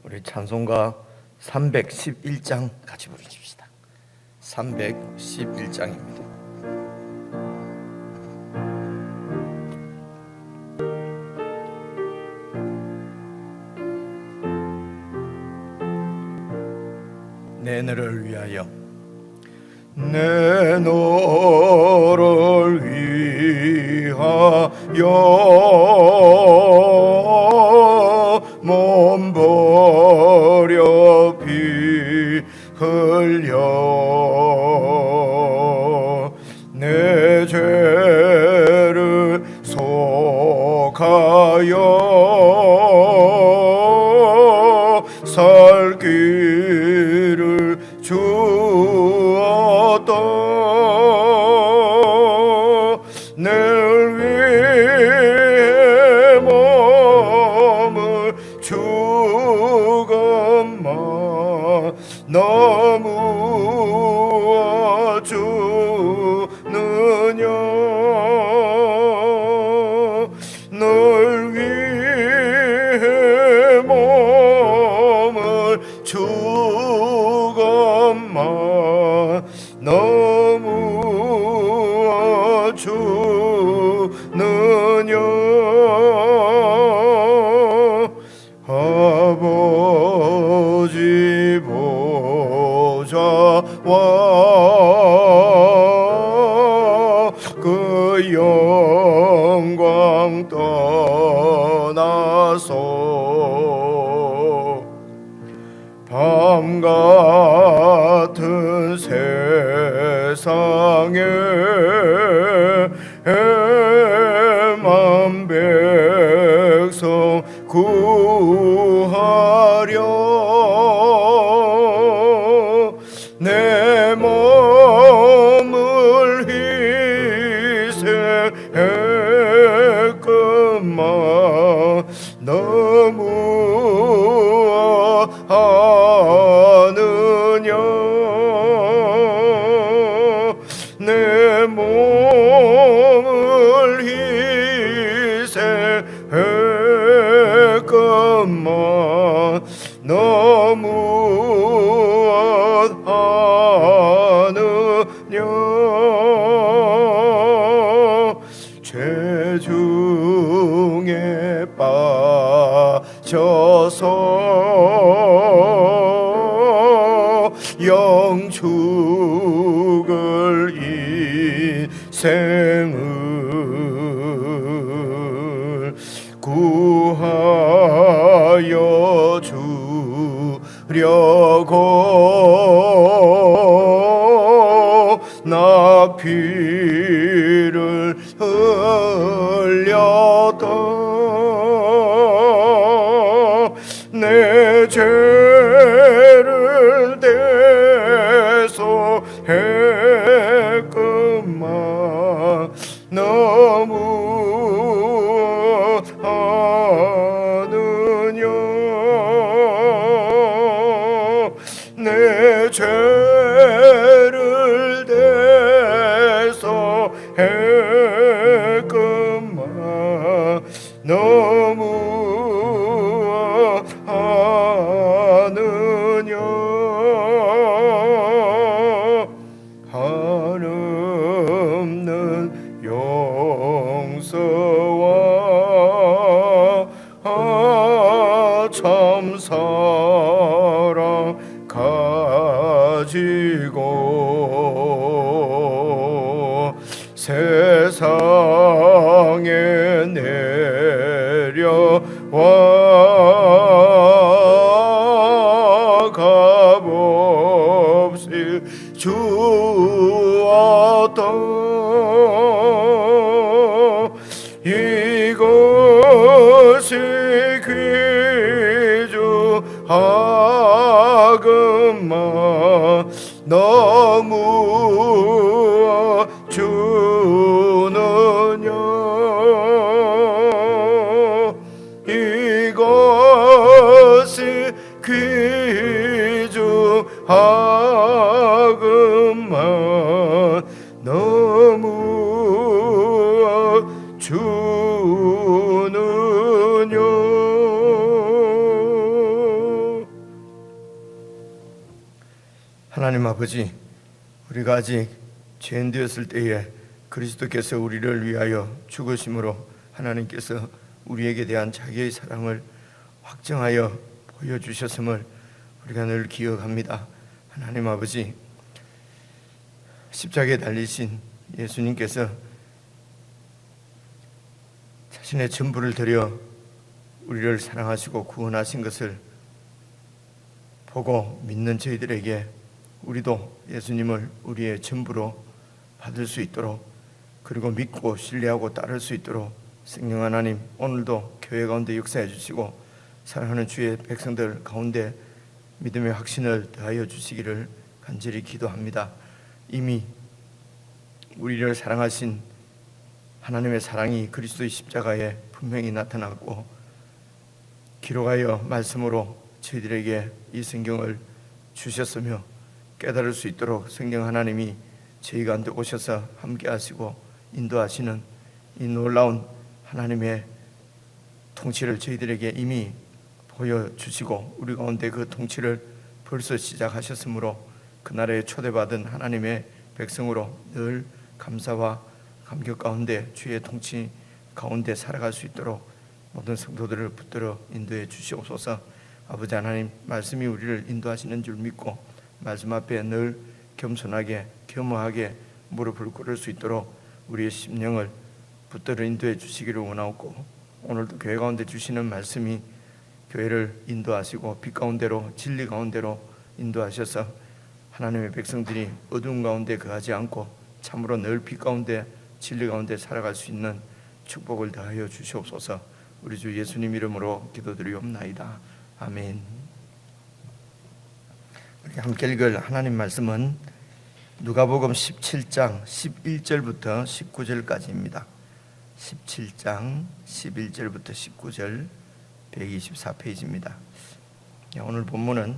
우리 찬송가 311장 같이 부르십시다. 311장입니다. 내 너를 위하여, 내 너를 위하여 몸 버려 피 흘려 내 죄를 속하여 살 길을 주었다. 늘 위해 몸을 주건만 너무 주느냐. 늘 위해 몸을 주건만 너무 주느냐. 아버지 보좌와 그 영광 떠나서 밤 같은 세상에 만 백성 구하려 내 몸을 희생했건만 너무 아느냐. 내 몸을 희생했건만 너무 아느냐. 죄 중에 빠져서 영 죽을 인생을 구하여 주려고 나 피를 흘렸다. 내 죄를 대소했건만 너무 아느냐. 내 죄를 대소했건만 너무 아느냐. 한없는 용서와 참 사랑 가지고 세상에 내려와 값없이 주었다. 이것이 귀중하건만 너무 주느냐. 이것이 귀중하건만 너무 주느냐. 하나님 아버지, 우리가 아직 죄인 되었을 때에 그리스도께서 우리를 위하여 죽으심으로 하나님께서 우리에게 대한 자기의 사랑을 확정하여 보여주셨음을 우리가 늘 기억합니다. 하나님 아버지, 십자가에 달리신 예수님께서 자신의 전부를 드려 우리를 사랑하시고 구원하신 것을 보고 믿는 저희들에게 우리도 예수님을 우리의 전부로 받을 수 있도록, 그리고 믿고 신뢰하고 따를 수 있도록 성령 하나님, 오늘도 교회 가운데 역사해 주시고 사랑하는 주의 백성들 가운데 믿음의 확신을 더하여 주시기를 간절히 기도합니다. 이미 우리를 사랑하신 하나님의 사랑이 그리스도의 십자가에 분명히 나타났고 기록하여 말씀으로 저희들에게 이 성경을 주셨으며 깨달을 수 있도록 성령 하나님이 저희 가운데 오셔서 함께 하시고 인도하시는 이 놀라운 하나님의 통치를 저희들에게 이미 보여주시고 우리 가운데 그 통치를 벌써 시작하셨으므로 그 나라에 초대받은 하나님의 백성으로 늘 감사와 감격 가운데 주의 통치 가운데 살아갈 수 있도록 모든 성도들을 붙들어 인도해 주시옵소서. 아버지 하나님, 말씀이 우리를 인도하시는 줄 믿고 말씀 앞에 늘 겸손하게 겸허하게 무릎을 꿇을 수 있도록 우리의 심령을 붙들어 인도해 주시기를 원하옵고, 오늘도 교회 가운데 주시는 말씀이 교회를 인도하시고 빛 가운데로 진리 가운데로 인도하셔서 하나님의 백성들이 어두운 가운데 거하지 않고 참으로 늘 빛 가운데 진리 가운데 살아갈 수 있는 축복을 다하여 주시옵소서. 우리 주 예수님 이름으로 기도드리옵나이다. 아멘. 우리 함께 읽을 하나님 말씀은 누가복음 17장 11절부터 19절까지입니다. 17장 11절부터 19절 124페이지입니다. 오늘 본문은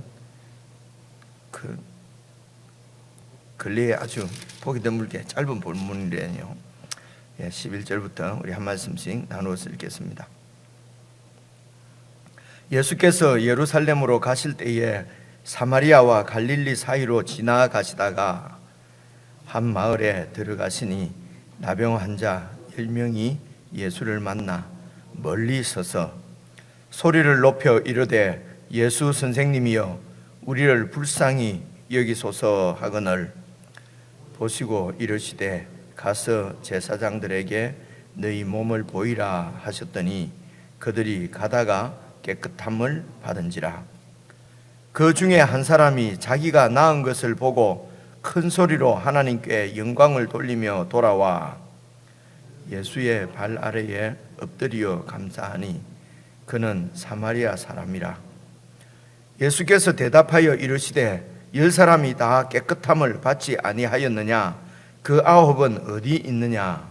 근래에 아주 보기 드물게 짧은 본문이래요. 11절부터 우리 한 말씀씩 나누어서 읽겠습니다. 예수께서 예루살렘으로 가실 때에 사마리아와 갈릴리 사이로 지나가시다가 한 마을에 들어가시니 나병 환자 10명이 예수를 만나 멀리 서서 소리를 높여 이르되 예수 선생님이여 우리를 불쌍히 여기소서 하거늘 보시고 이르시되 가서 제사장들에게 너희 몸을 보이라 하셨더니 그들이 가다가 깨끗함을 받은지라. 그 중에 한 사람이 자기가 나은 것을 보고 큰 소리로 하나님께 영광을 돌리며 돌아와 예수의 발 아래에 엎드려 감사하니 그는 사마리아 사람이라. 예수께서 대답하여 이르시되 10사람이 다 깨끗함을 받지 아니하였느냐? 그 9은 어디 있느냐?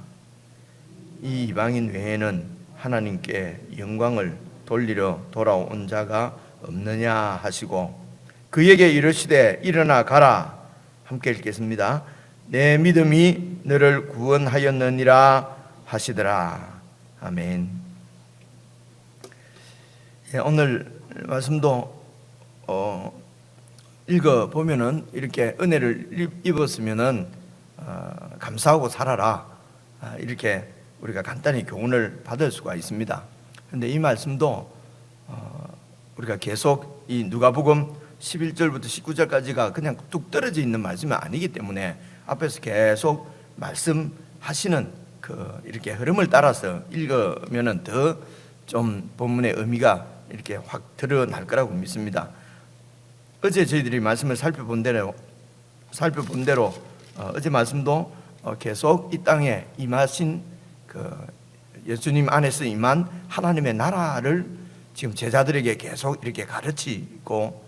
이 이방인 외에는 하나님께 영광을 돌리러 돌아온 자가 없느냐 하시고 그에게 이르시되 일어나 가라. 함께 읽겠습니다. 내 믿음이 너를 구원하였느니라 하시더라. 아멘. 오늘 말씀도 읽어보면은 이렇게 은혜를 입었으면은 감사하고 살아라, 이렇게 우리가 간단히 교훈을 받을 수가 있습니다. 그런데 이 말씀도 우리가 계속 이 누가복음 11절부터 19절까지가 그냥 뚝 떨어져 있는 말씀이 아니기 때문에 앞에서 계속 말씀하시는 이렇게 흐름을 따라서 읽으면은 더 좀 본문의 의미가 이렇게 확 드러날 거라고 믿습니다. 어제 저희들이 말씀을 살펴본 대로 어제 말씀도 계속 이 땅에 임하신 예수님 안에서 임한 하나님의 나라를 지금 제자들에게 계속 이렇게 가르치고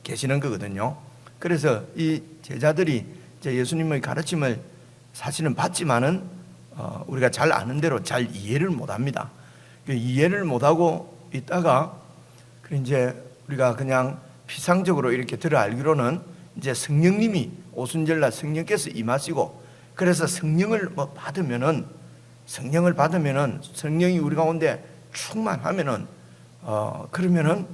계시는 거거든요. 그래서 이 제자들이 이제 예수님의 가르침을 사실은 받지만은 우리가 잘 아는 대로 잘 이해를 못합니다. 이해를 못하고 있다가 이제 우리가 그냥 피상적으로 이렇게 들어 알기로는 이제 성령님이 오순절날 성령께서 임하시고 그래서 성령을 받으면은 성령이 우리 가운데 충만하면은 그러면은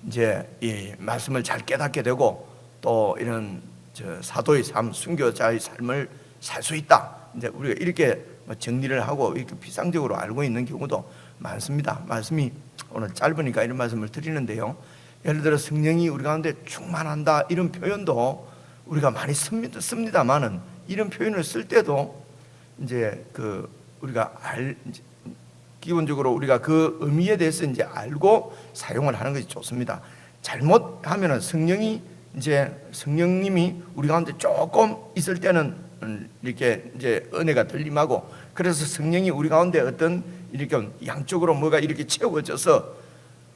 이제 이 말씀을 잘 깨닫게 되고 또 이런 사도의 삶, 순교자의 삶을 살 수 있다. 이제 우리가 이렇게 정리를 하고 이렇게 피상적으로 알고 있는 경우도 많습니다. 말씀이 오늘 짧으니까 이런 말씀을 드리는데요. 예를 들어 성령이 우리 가운데 충만한다 이런 표현도 우리가 많이 씁니다만은 이런 표현을 쓸 때도 이제 우리가 기본적으로 우리가 그 의미에 대해서 이제 알고 사용을 하는 것이 좋습니다. 잘못하면은 성령님이 우리 가운데 조금 있을 때는 이렇게 이제 은혜가 들림하고, 그래서 성령이 우리 가운데 어떤 이렇게 양쪽으로 뭐가 이렇게 채워져서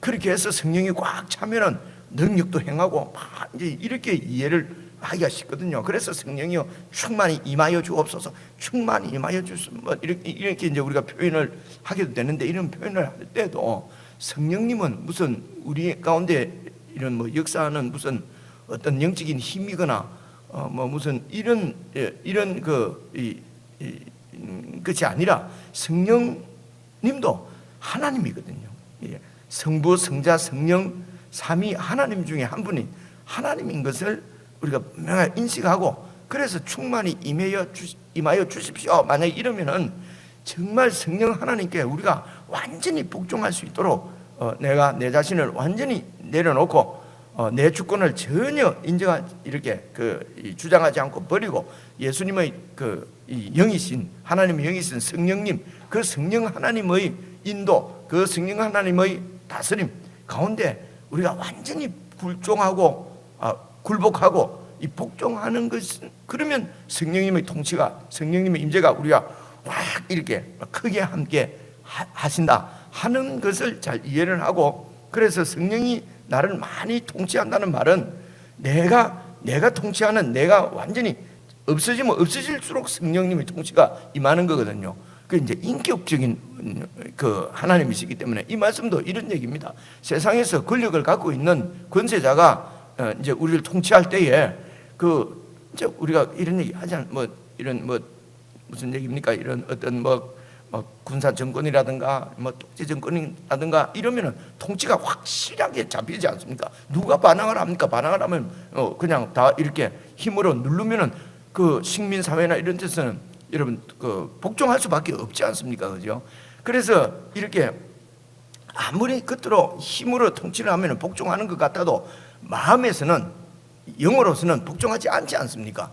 그렇게 해서 성령이 꽉 차면은 능력도 행하고 막 이제 이렇게 이해를 하기가 쉽거든요. 그래서 성령이요 충만히 임하여 주옵소서, 충만히 임하여 주소서, 뭐 이렇게 이제 우리가 표현을 하게도 되는데, 이런 표현을 할 때도 성령님은 무슨 우리 가운데 이런 뭐 역사하는 무슨 어떤 영적인 힘이거나 뭐 무슨 이런 것이 아니라 성령님도 하나님이거든요. 성부, 성자, 성령 삼위 하나님 중에 한 분인 하나님인 것을 우리가 분명하게 인식하고, 그래서 충만히 임하여 주십시오. 만약에 이러면은 정말 성령 하나님께 우리가 완전히 복종할 수 있도록 내가 내 자신을 완전히 내려놓고 내 주권을 전혀 이렇게 주장하지 않고 버리고, 예수님의 이 영이신 하나님의 영이신 성령님, 그 성령 하나님의 인도, 그 성령 하나님의 다스림 가운데 우리가 완전히 굴복하고 이 복종하는 것은, 그러면 성령님의 통치가, 성령님의 임재가 우리가 확 이렇게 크게 함께 하신다 하는 것을 잘 이해를 하고, 그래서 성령이 나를 많이 통치한다는 말은 내가 통치하는, 내가 완전히 없어지면 없어질수록 성령님의 통치가 임하는 거거든요. 그 이제 인격적인 하나님이시기 때문에 이 말씀도 이런 얘기입니다. 세상에서 권력을 갖고 있는 권세자가 이제 우리를 통치할 때에 이제 우리가 이런 얘기 하지 않, 이런 무슨 얘기입니까? 이런 어떤 군사 정권이라든가 독재 정권이라든가 이러면은 통치가 확실하게 잡히지 않습니까? 누가 반항을 합니까? 반항을 하면 그냥 다 이렇게 힘으로 누르면은 그 식민 사회나 이런 데서는 여러분 복종할 수밖에 없지 않습니까? 그죠? 그래서 이렇게 아무리 겉으로 힘으로 통치를 하면 복종하는 것 같아도 마음에서는, 영으로서는 복종하지 않지 않습니까?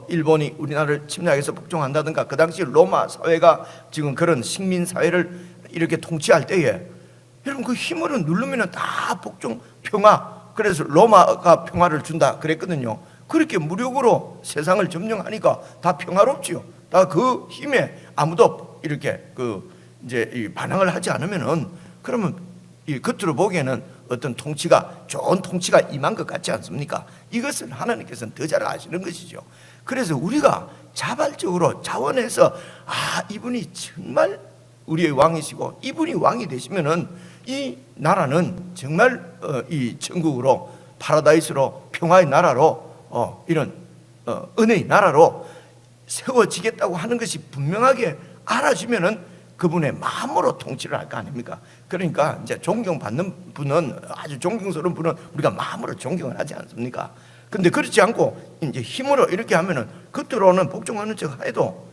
일본이 우리나라를 침략해서 복종한다든가, 그 당시 로마 사회가 지금 그런 식민 사회를 이렇게 통치할 때에 여러분 그 힘으로 누르면은 다 복종, 평화, 그래서 로마가 평화를 준다 그랬거든요. 그렇게 무력으로 세상을 점령하니까 다 평화롭지요. 다 그 힘에 아무도 이렇게 이제 반항을 하지 않으면은, 그러면 이 겉으로 보기에는 어떤 좋은 통치가 임한 것 같지 않습니까? 이것을 하나님께서는 더 잘 아시는 것이죠. 그래서 우리가 자발적으로 자원해서 이분이 정말 우리의 왕이시고, 이분이 왕이 되시면은 이 나라는 정말 이 천국으로, 파라다이스로, 평화의 나라로, 이런 은혜의 나라로 세워지겠다고 하는 것이 분명하게 알아지면은 그분의 마음으로 통치를 할 거 아닙니까? 그러니까 이제 존경받는 분은, 아주 존경스러운 분은 우리가 마음으로 존경을 하지 않습니까? 근데 그렇지 않고 이제 힘으로 이렇게 하면은 겉으로는 복종하는 척 해도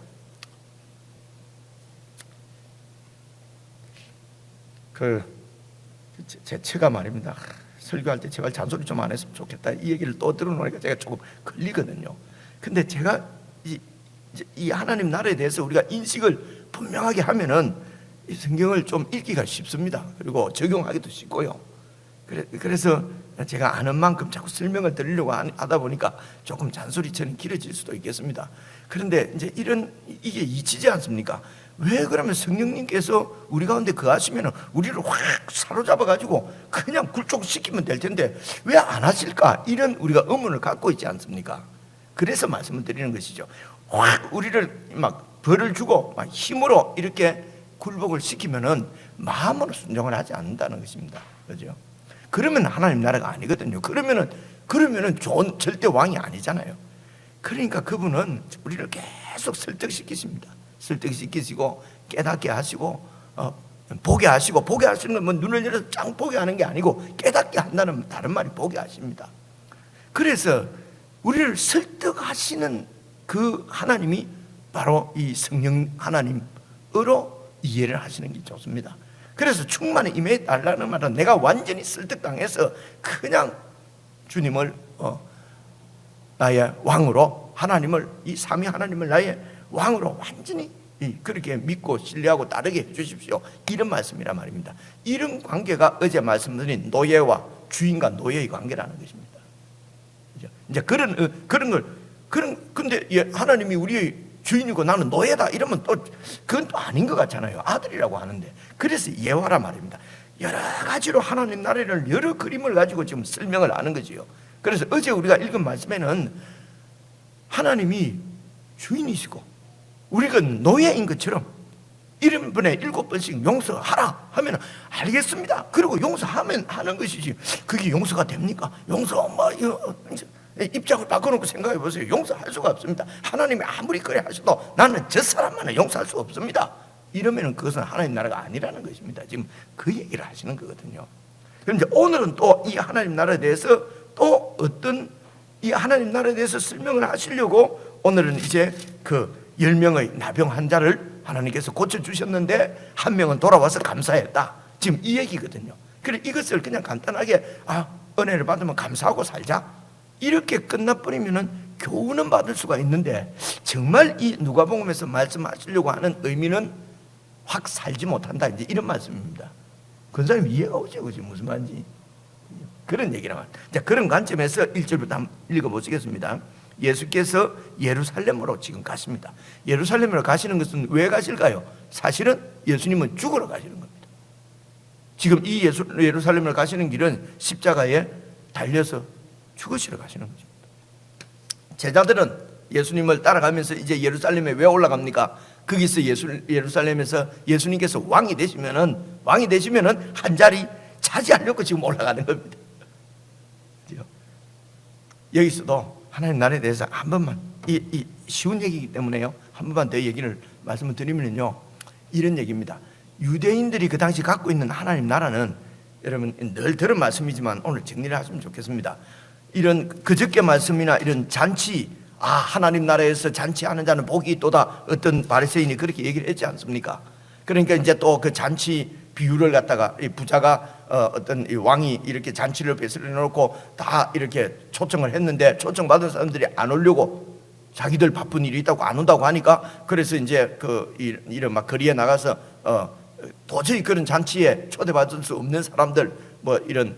제 처가 말입니다. 설교할 때 제발 잔소리 좀 안 했으면 좋겠다, 이 얘기를 또 들어놓으니까 제가 조금 걸리거든요. 근데 제가 이 하나님 나라에 대해서 우리가 인식을 분명하게 하면은 이 성경을 좀 읽기가 쉽습니다. 그리고 적용하기도 쉽고요. 그래서 제가 아는 만큼 자꾸 설명을 드리려고 하다 보니까 조금 잔소리처럼 길어질 수도 있겠습니다. 그런데 이제 이게 잊히지 않습니까? 왜 그러면 성령님께서 우리 가운데 거하시면 우리를 확 사로잡아 가지고 그냥 굴족시키면 될 텐데 왜 안 하실까? 이런 우리가 의문을 갖고 있지 않습니까? 그래서 말씀을 드리는 것이죠. 확 우리를 막 벌을 주고 막 힘으로 이렇게 굴복을 시키면은 마음으로 순종을 하지 않는다는 것입니다. 그죠? 그러면 하나님 나라가 아니거든요. 그러면은 좋은 절대 왕이 아니잖아요. 그러니까 그분은 우리를 계속 설득시키십니다. 설득시키시고 깨닫게 하시고 보게 하시고, 보게 하시는 건 뭐 눈을 열어서 짱 보게 하는 게 아니고 깨닫게 한다는 다른 말이 보게 하십니다. 그래서 우리를 설득하시는 그 하나님이 바로 이 성령 하나님으로 이해를 하시는 게 좋습니다. 그래서 충만에 임해 달라는 말은 내가 완전히 설득당해서 그냥 주님을 나의 왕으로, 하나님을, 이 삼위 하나님을 나의 왕으로 완전히 그렇게 믿고 신뢰하고 따르게 해주십시오, 이런 말씀이란 말입니다. 이런 관계가 어제 말씀드린 노예와 주인과 노예의 관계라는 것입니다. 이제 근데 하나님이 우리의 주인이고 나는 노예다 이러면 또 그건 또 아닌 것 같잖아요. 아들이라고 하는데. 그래서 예화란 말입니다. 여러 가지로 하나님 나라를 여러 그림을 가지고 지금 설명을 하는 거지요. 그래서 어제 우리가 읽은 말씀에는 하나님이 주인이시고 우리가 노예인 것처럼 1인분에 7번씩 용서하라 하면 알겠습니다. 그리고 용서하면 하는 것이지, 그게 용서가 됩니까? 용서 입장을 바꿔놓고 생각해 보세요. 용서할 수가 없습니다. 하나님이 아무리 그래 하셔도 나는 저 사람만은 용서할 수 없습니다. 이러면 그것은 하나님 나라가 아니라는 것입니다. 지금 그 얘기를 하시는 거거든요. 그런데 오늘은 또 이 하나님 나라에 대해서 또 어떤 이 하나님 나라에 대해서 설명을 하시려고 오늘은 이제 그 10명의 나병 환자를 하나님께서 고쳐주셨는데 한 명은 돌아와서 감사했다, 지금 이 얘기거든요. 그래 이것을 그냥 간단하게 은혜를 받으면 감사하고 살자 이렇게 끝나버리면 교훈은 받을 수가 있는데, 정말 이 누가복음에서 말씀하시려고 하는 의미는 확 살지 못한다, 이제 이런 말씀입니다. 권사님 이해가 오죠? 그지? 무슨 말인지 그런 얘기란 말이에요. 자, 그런 관점에서 1절부터 한번 읽어보시겠습니다. 예수께서 예루살렘으로 지금 가십니다. 예루살렘으로 가시는 것은 왜 가실까요? 사실은 예수님은 죽으러 가시는 겁니다. 지금 이 예루살렘으로 가시는 길은 십자가에 달려서 죽으시러 가시는 것입니다. 제자들은 예수님을 따라가면서 이제 예루살렘에 왜 올라갑니까? 거기서 예루살렘에서 예수님께서 왕이 되시면은 한 자리 차지하려고 지금 올라가는 겁니다. 여기서도 하나님 나라에 대해서 한 번만, 이 쉬운 얘기이기 때문에요, 한 번만 더 얘기를 말씀을 드리면요, 이런 얘기입니다. 유대인들이 그 당시 갖고 있는 하나님 나라는, 여러분 늘 들은 말씀이지만 오늘 정리를 하시면 좋겠습니다. 이런 그저께 말씀이나 이런 잔치, 하나님 나라에서 잔치하는 자는 복이 있도다, 어떤 바리새인이 그렇게 얘기를 했지 않습니까? 그러니까 이제 또 그 잔치 비유를 갖다가 이 부자가 어떤 이 왕이 이렇게 잔치를 베풀어 놓고 다 이렇게 초청을 했는데 초청받은 사람들이 안 오려고, 자기들 바쁜 일이 있다고 안 온다고 하니까, 그래서 이제 이런 막 거리에 나가서 도저히 그런 잔치에 초대받을 수 없는 사람들, 뭐 이런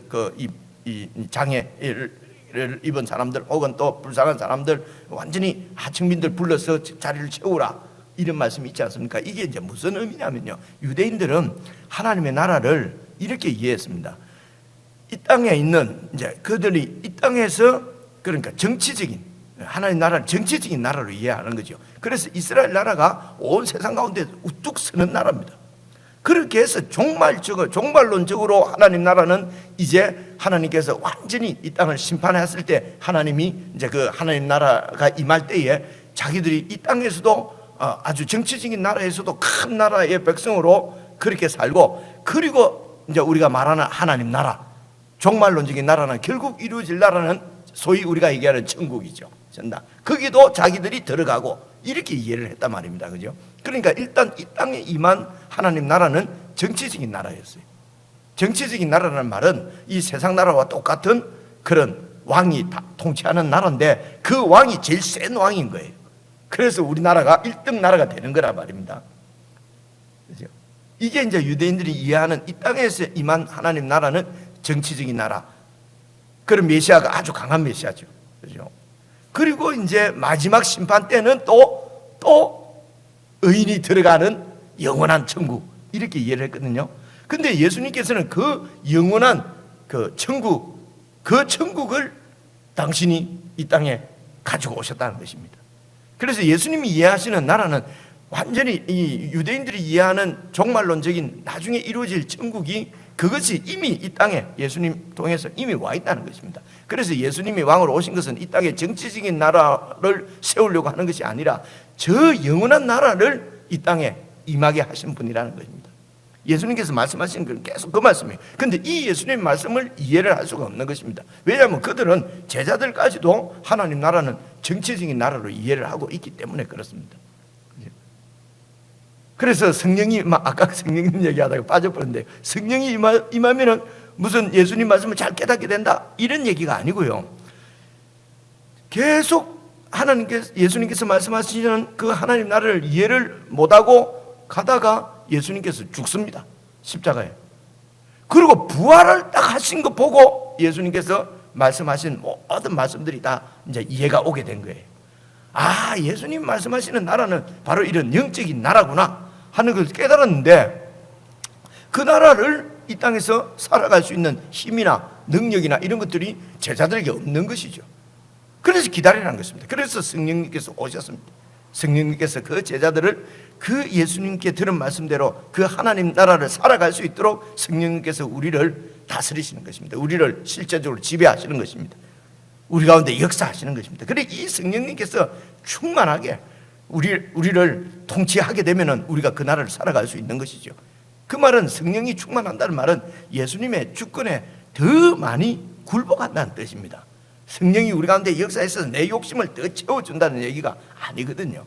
이 장애를 입은 사람들 혹은 또 불쌍한 사람들, 완전히 하층민들 불러서 자리를 채우라, 이런 말씀이 있지 않습니까? 이게 이제 무슨 의미냐면요, 유대인들은 하나님의 나라를 이렇게 이해했습니다. 이 땅에 있는 이제 그들이 이 땅에서, 그러니까 정치적인 하나님 나라를 정치적인 나라로 이해하는 거죠. 그래서 이스라엘 나라가 온 세상 가운데 우뚝 서는 나라입니다. 그렇게 해서 종말론적으로 하나님 나라는 이제 하나님께서 완전히 이 땅을 심판했을 때, 하나님이 이제 그 하나님 나라가 임할 때에 자기들이 이 땅에서도 아주 정치적인 나라에서도 큰 나라의 백성으로 그렇게 살고, 그리고 이제 우리가 말하는 하나님 나라, 종말론적인 나라는 결국 이루어질 나라는 소위 우리가 얘기하는 천국이죠. 거기도 자기들이 들어가고 이렇게 이해를 했단 말입니다. 그죠? 그러니까 일단 이 땅에 임한 하나님 나라는 정치적인 나라였어요. 정치적인 나라라는 말은 이 세상 나라와 똑같은 그런 왕이 통치하는 나라인데, 그 왕이 제일 센 왕인 거예요. 그래서 우리나라가 1등 나라가 되는 거란 말입니다. 그죠? 이게 이제 유대인들이 이해하는 이 땅에서 임한 하나님 나라는 정치적인 나라, 그런 메시아가 아주 강한 메시아죠. 그죠? 그리고 이제 마지막 심판 때는 또 의인이 들어가는 영원한 천국, 이렇게 이해를 했거든요. 근데 예수님께서는 그 영원한 그 천국을 당신이 이 땅에 가지고 오셨다는 것입니다. 그래서 예수님이 이해하시는 나라는 완전히 이 유대인들이 이해하는 종말론적인 나중에 이루어질 천국이, 그것이 이미 이 땅에 예수님 통해서 이미 와 있다는 것입니다. 그래서 예수님이 왕으로 오신 것은 이 땅에 정치적인 나라를 세우려고 하는 것이 아니라 저 영원한 나라를 이 땅에 임하게 하신 분이라는 것입니다. 예수님께서 말씀하신 건 계속 그 말씀이에요. 그런데 이 예수님 말씀을 이해를 할 수가 없는 것입니다. 왜냐하면 그들은 제자들까지도 하나님 나라는 정치적인 나라로 이해를 하고 있기 때문에 그렇습니다. 그래서 성령이 아까 성령님 얘기하다가 빠져버렸는데, 성령이 임하면은 무슨 예수님 말씀을 잘 깨닫게 된다 이런 얘기가 아니고요. 계속 예수님께서 말씀하시는 그 하나님 나라를 이해를 못하고 가다가 예수님께서 죽습니다. 십자가에. 그리고 부활을 딱 하신 거 보고 예수님께서 말씀하신 모든 말씀들이 다 이제 이해가 오게 된 거예요. 아, 예수님 말씀하시는 나라는 바로 이런 영적인 나라구나 하는 걸 깨달았는데, 그 나라를 이 땅에서 살아갈 수 있는 힘이나 능력이나 이런 것들이 제자들에게 없는 것이죠. 그래서 기다리라는 것입니다. 그래서 성령님께서 오셨습니다. 성령님께서 그 제자들을 그 예수님께 들은 말씀대로 그 하나님 나라를 살아갈 수 있도록 성령님께서 우리를 다스리시는 것입니다. 우리를 실제적으로 지배하시는 것입니다. 우리 가운데 역사하시는 것입니다. 그래 이 성령님께서 충만하게 우리를 통치하게 되면은 우리가 그 나라를 살아갈 수 있는 것이죠. 그 말은, 성령이 충만한다는 말은 예수님의 주권에 더 많이 굴복한다는 뜻입니다. 성령이 우리 가운데 역사해서 내 욕심을 더 채워준다는 얘기가 아니거든요.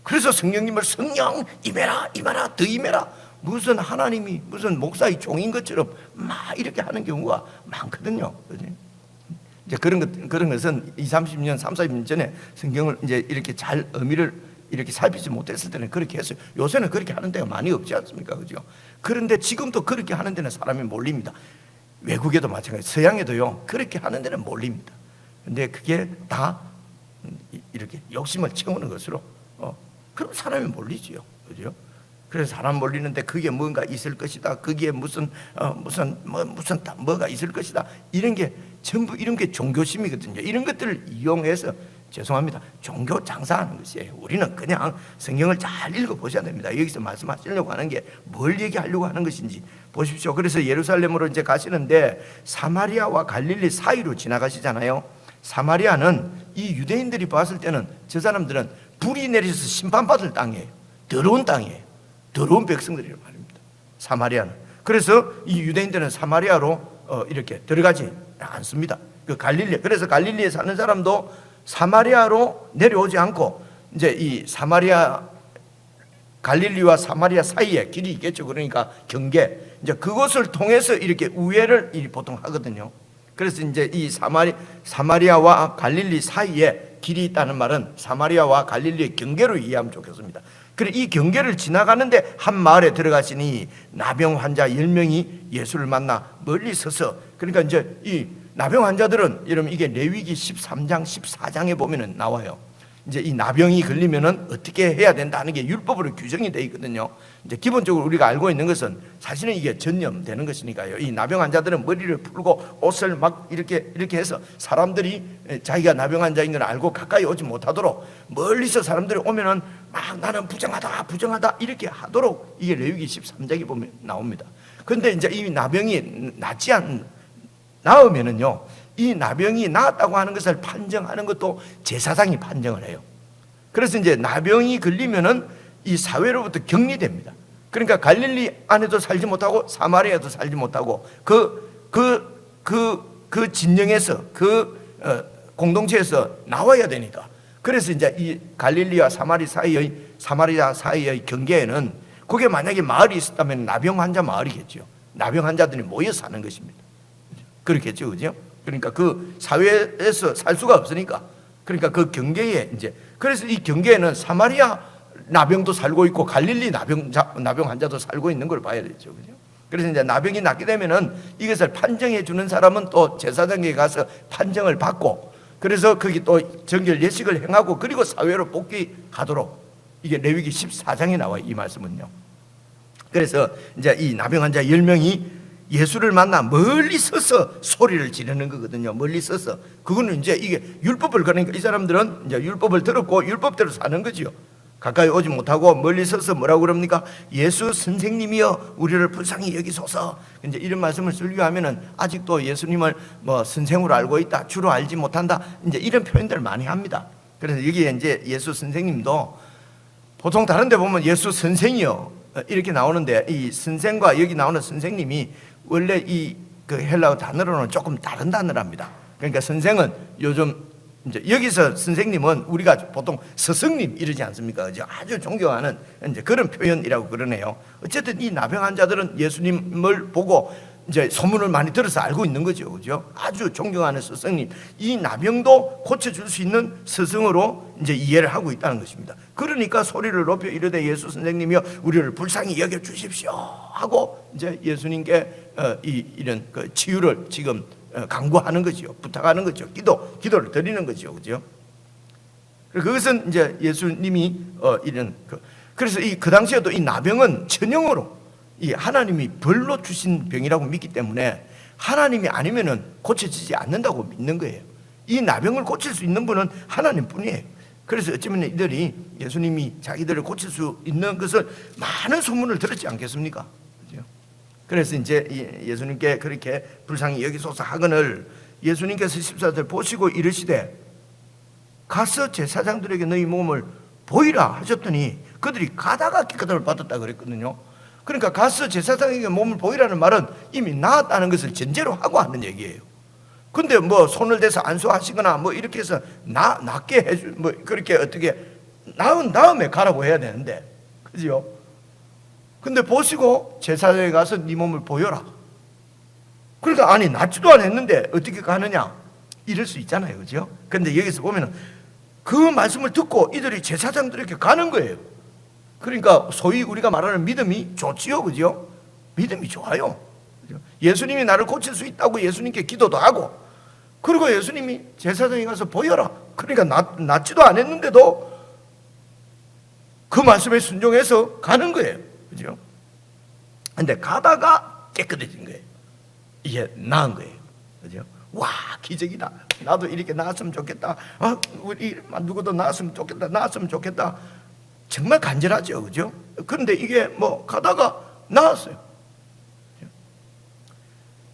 그래서 성령님을 성령 임해라, 임하라, 더 임해라, 무슨 하나님이 무슨 목사의 종인 것처럼 막 이렇게 하는 경우가 많거든요. 이제 그런 것은 30년, 40년 전에 성경을 이제 이렇게 잘 의미를 이렇게 살피지 못했을 때는 그렇게 했어요. 요새는 그렇게 하는 데가 많이 없지 않습니까? 그죠? 그런데 지금도 그렇게 하는 데는 사람이 몰립니다. 외국에도 마찬가지, 서양에도요, 그렇게 하는 데는 몰립니다. 근데 그게 다 이렇게 욕심을 채우는 것으로, 그럼 사람이 몰리지요. 그죠? 그래서 사람 몰리는데 그게 뭔가 있을 것이다. 거기에 뭐가 있을 것이다. 이런 게 전부 이런 게 종교심이거든요. 이런 것들을 이용해서, 죄송합니다, 종교 장사하는 것이에요. 우리는 그냥 성경을 잘 읽어보셔야 됩니다. 여기서 말씀하시려고 하는 게 뭘 얘기하려고 하는 것인지 보십시오. 그래서 예루살렘으로 이제 가시는데 사마리아와 갈릴리 사이로 지나가시잖아요. 사마리아는 이 유대인들이 봤을 때는 저 사람들은 불이 내려서 심판받을 땅이에요. 더러운 땅이에요. 더러운 백성들이란 말입니다. 사마리아는. 그래서 이 유대인들은 사마리아로 이렇게 들어가지 않습니다. 그래서 갈릴리에 사는 사람도 사마리아로 내려오지 않고, 이제 이 갈릴리와 사마리아 사이에 길이 있겠죠. 그러니까 경계, 이제 그것을 통해서 이렇게 우회를 보통 하거든요. 그래서 이제 이 사마리아와 갈릴리 사이에 길이 있다는 말은 사마리아와 갈릴리의 경계로 이해하면 좋겠습니다. 그래 이 경계를 지나가는데 한 마을에 들어가시니 나병 환자 10명이 예수를 만나 멀리 서서, 그러니까 이제 이 나병 환자들은, 여러분 이게 레위기 13장 14장에 보면은 나와요. 이제 이 나병이 걸리면은 어떻게 해야 된다는 게 율법으로 규정이 되어 있거든요. 이제 기본적으로 우리가 알고 있는 것은 사실은 이게 전염되는 것이니까요. 이 나병 환자들은 머리를 풀고 옷을 막 이렇게 해서 사람들이 자기가 나병 환자인 걸 알고 가까이 오지 못하도록, 멀리서 사람들이 오면은 막 나는 부정하다 이렇게 하도록, 이게 레위기 13장에 보면 나옵니다. 그런데 이제 이 나병이 나으면은요, 이 나병이 나았다고 하는 것을 판정하는 것도 제사장이 판정을 해요. 그래서 이제 나병이 걸리면은 이 사회로부터 격리됩니다. 그러니까 갈릴리 안에도 살지 못하고 사마리아에도 살지 못하고 그 진영에서 공동체에서 나와야 되니까. 그래서 이제 이 갈릴리와 사마리아 사이의 경계에는, 그게 만약에 마을이 있었다면 나병 환자 마을이겠죠. 나병 환자들이 모여 사는 것입니다. 그렇겠죠, 그죠? 그러니까 그 사회에서 살 수가 없으니까, 그러니까 그 경계에 이제, 그래서 이 경계에는 사마리아 나병도 살고 있고 갈릴리 나병 환자도 살고 있는 걸 봐야 되죠, 그죠? 그래서 이제 나병이 낫게 되면은 이것을 판정해 주는 사람은 또 제사장에게 가서 판정을 받고, 그래서 거기 또 정결 예식을 행하고, 그리고 사회로 복귀하도록, 이게 레위기 14장에 나와요, 이 말씀은요. 그래서 이제 이 나병 환자 10명이 예수를 만나 멀리 서서 소리를 지르는 거거든요. 멀리 서서. 그거는 이제 이게 율법을, 그러니까 이 사람들은 이제 율법을 들었고 율법대로 사는 거지요. 가까이 오지 못하고 멀리 서서 뭐라고 그럽니까? 예수 선생님이여 우리를 불쌍히 여기소서. 이제 이런 말씀을 쓰려 하면은 아직도 예수님을 뭐 선생으로 알고 있다, 주로 알지 못한다, 이제 이런 표현들을 많이 합니다. 그래서 여기에 이제 예수 선생님도 보통 다른 데 보면 예수 선생이요, 이렇게 나오는데, 이 선생과 여기 나오는 선생님이 원래 그 헬라어 단어로는 조금 다른 단어랍니다. 그러니까 선생은 요즘 이제 여기서 선생님은 우리가 보통 스승님 이러지 않습니까? 아주 존경하는 이제 그런 표현이라고 그러네요. 어쨌든 이 나병 환자들은 예수님을 보고 이제 소문을 많이 들어서 알고 있는 거죠, 그죠? 아주 존경하는 스승님, 이 나병도 고쳐줄 수 있는 스승으로 이제 이해를 하고 있다는 것입니다. 그러니까 소리를 높여 이르되 예수 선생님이여 우리를 불쌍히 여겨 주십시오 하고 이제 예수님께 이런 그 치유를 지금 강구하는 거죠, 부탁하는 거죠, 기도를 드리는 거죠, 그죠? 그것은 이제 예수님이 이런 그래서 그 당시에도 이 나병은 천형으로 이 하나님이 벌로 주신 병이라고 믿기 때문에 하나님이 아니면은 고쳐지지 않는다고 믿는 거예요. 이 나병을 고칠 수 있는 분은 하나님뿐이에요. 그래서 어쩌면 이들이 예수님이 자기들을 고칠 수 있는 것을 많은 소문을 들었지 않겠습니까? 그렇죠? 그래서 이제 예수님께 그렇게 불쌍히 여기소서 하거늘 예수님께서 십사들 보시고 이르시되 가서 제사장들에게 너희 몸을 보이라 하셨더니 그들이 가다가 깨끗함을 받았다 그랬거든요. 그러니까 가서 제사장에게 몸을 보이라는 말은 이미 나았다는 것을 전제로 하고 하는 얘기예요. 근데 뭐 손을 대서 안수하시거나 뭐 이렇게 해서 낫게 해주 뭐 그렇게 어떻게 나은 다음에 가라고 해야 되는데, 그죠? 근데 보시고 제사장에 가서 네 몸을 보여라. 그러니까 아니 낫지도 않았는데 어떻게 가느냐 이럴 수 있잖아요, 그죠? 근데 여기서 보면은 그 말씀을 듣고 이들이 제사장들에게 가는 거예요. 그러니까 소위 우리가 말하는 믿음이 좋지요, 그죠? 믿음이 좋아요. 그죠? 예수님이 나를 고칠 수 있다고 예수님께 기도도 하고, 그리고 예수님이 제사장에 가서 보여라. 그러니까 낫지도 않았는데도 그 말씀에 순종해서 가는 거예요, 그죠? 근데 가다가 깨끗해진 거예요. 이게 나은 거예요, 그죠? 와, 기적이다. 나도 이렇게 나았으면 좋겠다. 우리 누구도 나았으면 좋겠다. 나았으면 좋겠다. 정말 간절하죠, 그죠? 그런데 이게 뭐 가다가 나았어요.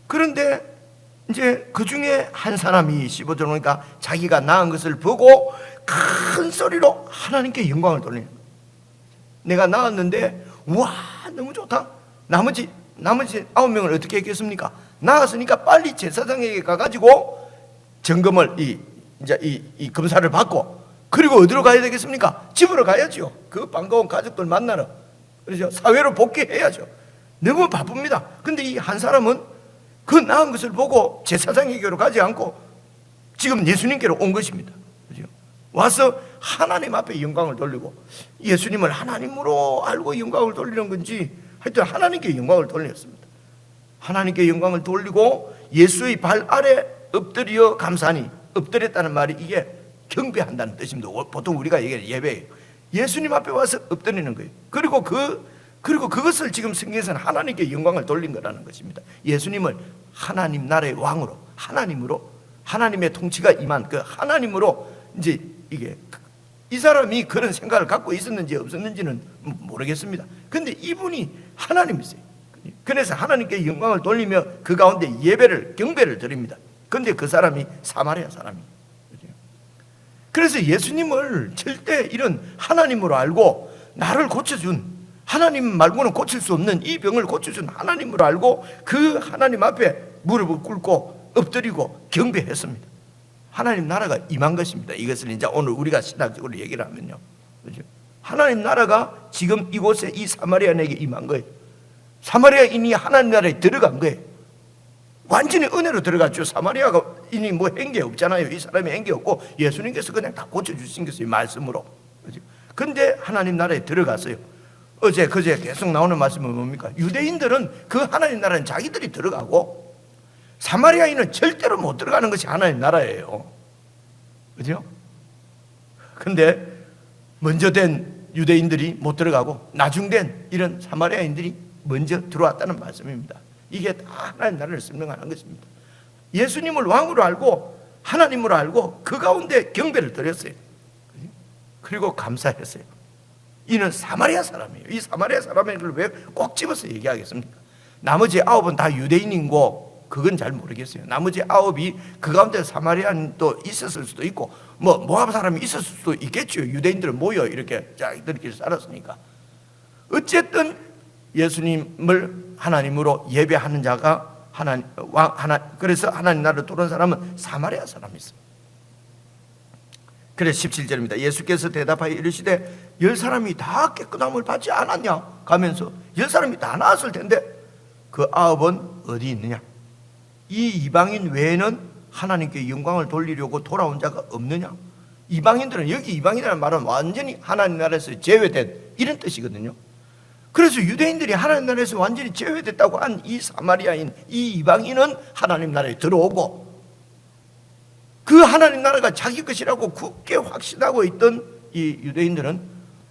그런데 이제 그 중에 한 사람이 15절 보니까 자기가 나은 것을 보고 큰 소리로 하나님께 영광을 돌리는 거예요. 내가 나았는데 와 너무 좋다. 나머지 9명을 어떻게 했겠습니까? 나았으니까 빨리 제사장에게 가가지고 점검을 이제 이 검사를 받고, 그리고 어디로 가야 되겠습니까? 집으로 가야죠. 그 반가운 가족들 만나러, 그렇죠? 사회로 복귀해야죠. 너무 바쁩니다. 근데 이 한 사람은 그 나은 것을 보고 제사장에게로 가지 않고 지금 예수님께로 온 것입니다. 그렇죠? 와서 하나님 앞에 영광을 돌리고, 예수님을 하나님으로 알고 영광을 돌리는 건지 하여튼 하나님께 영광을 돌렸습니다. 하나님께 영광을 돌리고 예수의 발 아래 엎드려 감사하니, 엎드렸다는 말이 이게 경배한다는 뜻입니다. 보통 우리가 얘기하는 예배예요. 예수님 앞에 와서 엎드리는 거예요. 그리고 그것을 지금 성경에서는 하나님께 영광을 돌린 거라는 것입니다. 예수님을 하나님 나라의 왕으로, 하나님으로, 하나님의 통치가 임한 그 하나님으로, 이제 이게 이 사람이 그런 생각을 갖고 있었는지 없었는지는 모르겠습니다. 근데 이분이 하나님이세요. 그래서 하나님께 영광을 돌리며 그 가운데 예배를, 경배를 드립니다. 그런데 그 사람이 사마리아 사람이에요. 그래서 예수님을 절대 이런 하나님으로 알고 나를 고쳐준, 하나님 말고는 고칠 수 없는 이 병을 고쳐준 하나님으로 알고 그 하나님 앞에 무릎을 꿇고 엎드리고 경배했습니다. 하나님 나라가 임한 것입니다. 이것을 이제 오늘 우리가 신학적으로 얘기를 하면요, 그렇죠? 하나님 나라가 지금 이곳에 이 사마리아인에게 임한 거예요. 사마리아인이 하나님 나라에 들어간 거예요. 완전히 은혜로 들어갔죠. 사마리아인이 뭐 한 게 없잖아요. 이 사람이 한 게 없고 예수님께서 그냥 다 고쳐주신 것이 말씀으로. 그런데 하나님 나라에 들어갔어요. 어제 그제 계속 나오는 말씀은 뭡니까? 유대인들은 그 하나님 나라는 자기들이 들어가고 사마리아인은 절대로 못 들어가는 것이 하나님 나라예요. 그죠? 근데 먼저 된 유대인들이 못 들어가고 나중된 이런 사마리아인들이 먼저 들어왔다는 말씀입니다. 이게 다 하나님 나라를 설명하는 것입니다. 예수님을 왕으로 알고 하나님으로 알고 그 가운데 경배를 드렸어요. 그리고 감사했어요. 이는 사마리아 사람이에요. 이 사마리아 사람을 왜 꼭 집어서 얘기하겠습니까? 나머지 9은 다 유대인이고 그건 잘 모르겠어요. 나머지 9이 그 가운데 사마리아인도 있었을 수도 있고 뭐 모압 사람이 있었을 수도 있겠죠. 유대인들은 모여 이렇게 자기들끼리 살았으니까. 어쨌든 예수님을 하나님으로 예배하는 자가 그래서 하나님 나라를 들어온 사람은 사마리아 사람이 있습니다. 그래서 17절입니다. 예수께서 대답하여 이르시되 10사람이 다 깨끗함을 받지 않았냐 가면서 10사람이 다 나았을 텐데 그 9은 어디 있느냐? 이 이방인 외에는 하나님께 영광을 돌리려고 돌아온 자가 없느냐? 이방인들은, 여기 이방인이라는 말은 완전히 하나님 나라에서 제외된 이런 뜻이거든요. 그래서 유대인들이 하나님 나라에서 완전히 제외됐다고 한 이 사마리아인, 이 이방인은 하나님 나라에 들어오고 그 하나님 나라가 자기 것이라고 굳게 확신하고 있던 이 유대인들은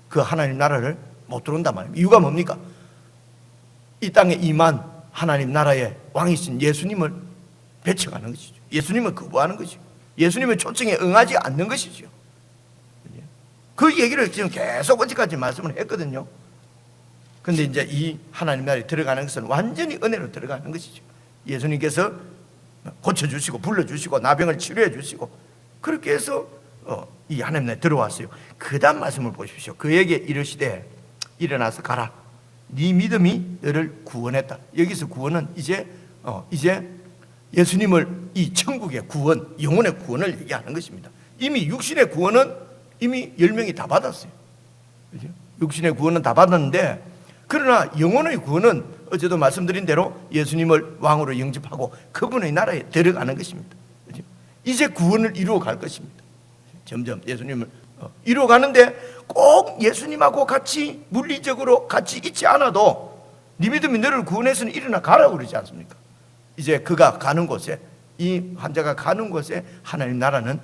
그 하나님 나라를 못 들어온단 말입니다. 이유가 뭡니까? 이 땅에 임한 하나님 나라의 왕이신 예수님을 배척하는 것이죠. 예수님을 거부하는 것이죠. 예수님의 초청에 응하지 않는 것이죠. 그 얘기를 지금 계속 어제까지 말씀을 했거든요. 근데 이제 이 하나님 나라에 들어가는 것은 완전히 은혜로 들어가는 것이죠. 예수님께서 고쳐주시고 불러주시고 나병을 치료해 주시고 그렇게 해서 이 하나님 나라에 들어왔어요. 그 다음 말씀을 보십시오. 그에게 이르시되 일어나서 가라. 네 믿음이 너를 구원했다. 여기서 구원은 이제 예수님을 이 천국의 구원, 영혼의 구원을 얘기하는 것입니다. 이미 육신의 구원은 이미 10명이 다 받았어요. 그죠? 육신의 구원은 다 받았는데 그러나 영혼의 구원은 어제도 말씀드린 대로 예수님을 왕으로 영접하고 그분의 나라에 들어가는 것입니다. 그죠? 이제 구원을 이루어 갈 것입니다. 점점 예수님을 이루어 가는데 꼭 예수님하고 같이 물리적으로 같이 있지 않아도 네 믿음이 너를 구원해서는 일어나 가라고 그러지 않습니까? 이제 그가 가는 곳에, 이 환자가 가는 곳에 하나님 나라는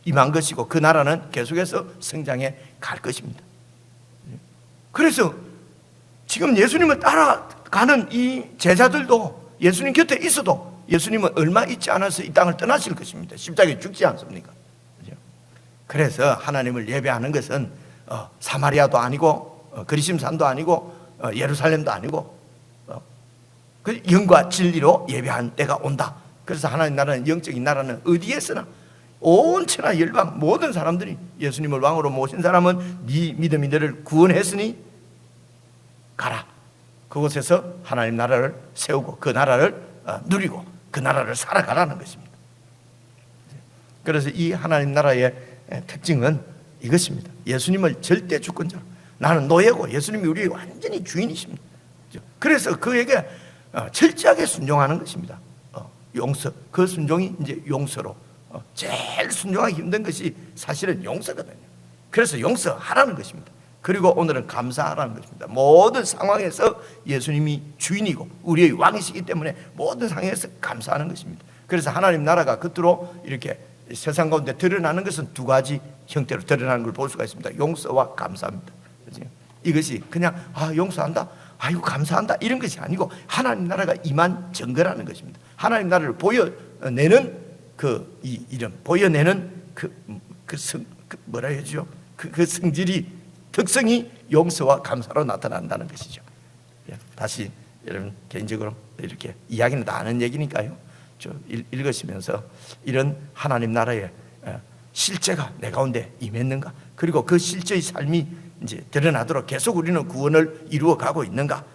임한 것이고 그 나라는 계속해서 성장해 갈 것입니다. 그래서 지금 예수님을 따라가는 이 제자들도 예수님 곁에 있어도 예수님은 얼마 있지 않아서 이 땅을 떠나실 것입니다. 십자가에 죽지 않습니까? 그래서 하나님을 예배하는 것은 사마리아도 아니고 그리심산도 아니고 예루살렘도 아니고 그 영과 진리로 예배하는 때가 온다. 그래서 하나님 나라는, 영적인 나라는 어디에서나 온 천하 열방 모든 사람들이 예수님을 왕으로 모신 사람은 네 믿음이 너를 구원했으니 가라. 그곳에서 하나님 나라를 세우고 그 나라를 누리고 그 나라를 살아가라는 것입니다. 그래서 이 하나님 나라의 특징은 이것입니다. 예수님을 절대 주권자로, 나는 노예고 예수님이 우리의 완전히 주인이십니다. 그래서 그에게 철저하게 순종하는 것입니다. 용서, 그 순종이 이제 용서로, 제일 순종하기 힘든 것이 사실은 용서거든요. 그래서 용서하라는 것입니다. 그리고 오늘은 감사하라는 것입니다. 모든 상황에서 예수님이 주인이고 우리의 왕이시기 때문에 모든 상황에서 감사하는 것입니다. 그래서 하나님 나라가 겉으로 이렇게 세상 가운데 드러나는 것은 두 가지 형태로 드러나는 걸 볼 수가 있습니다. 용서와 감사입니다. 이것이 그냥 용서한다, 아이고 감사한다 이런 것이 아니고 하나님 나라가 임한 증거라는 것입니다. 하나님 나라를 보여내는 그 이름, 보여내는 뭐라 해야죠? 그 성질이, 특성이 용서와 감사로 나타난다는 것이죠. 다시 여러분 개인적으로 이렇게 이야기는 다 아는 얘기니까요. 읽으시면서 이런 하나님 나라의 실제가 내 가운데 임했는가, 그리고 그 실제의 삶이 이제 드러나도록 계속 우리는 구원을 이루어 가고 있는가,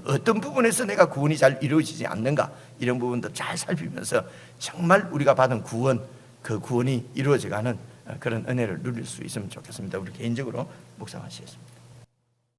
어떤 부분에서 내가 구원이 잘 이루어지지 않는가, 이런 부분도 잘 살피면서 정말 우리가 받은 구원, 그 구원이 이루어져가는 그런 은혜를 누릴 수 있으면 좋겠습니다. 우리 개인적으로 묵상하시겠습니다.